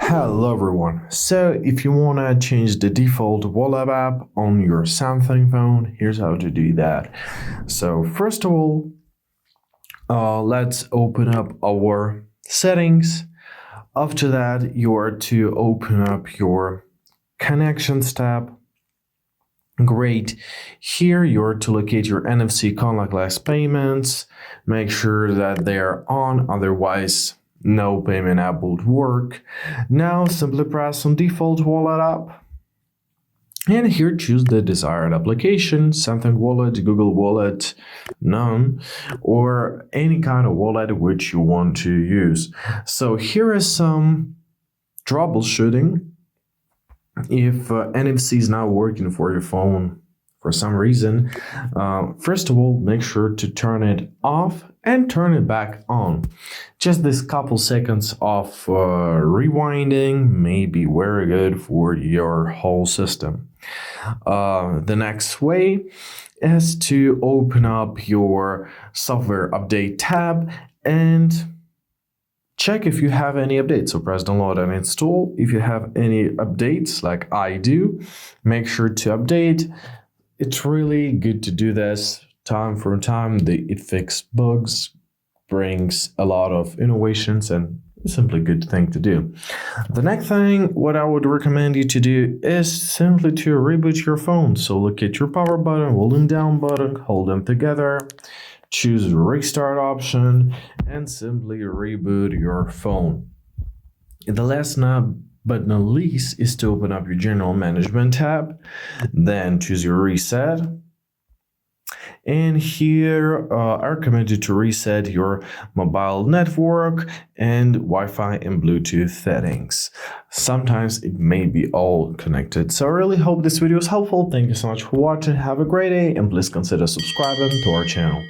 Hello everyone. So if you want to change the default wallet app on your Samsung phone, here's how to do that. So first of all, let's open up our settings. After that, you are to open up your connections tab. Great. Here you're to locate your NFC contactless payments. Make sure that they are on, otherwise no payment app would work. Now simply press on default wallet app. And here choose the desired application, Samsung Wallet, Google Wallet, none, or any kind of wallet which you want to use. So here is some troubleshooting. If NFC is not working for your phone for some reason, first of all, make sure to turn it off and turn it back on. Just this couple seconds of rewinding may be very good for your whole system. The next way is to open up your software update tab and check if you have any updates. So press download and install. If you have any updates like I do, make sure to update. It's really good to do this time from time. It fixes bugs, brings a lot of innovations, and it's simply a good thing to do. The next thing, what I would recommend you to do is simply to reboot your phone. So look at your power button, volume down button, hold them together, choose the restart option, and simply reboot your phone. The last but not least is to open up your general management tab, then choose your reset. And here I recommend you to reset your mobile network and Wi-Fi and Bluetooth settings. Sometimes it may be all connected. So I really hope this video is helpful. Thank you so much for watching. Have a great day and please consider subscribing to our channel.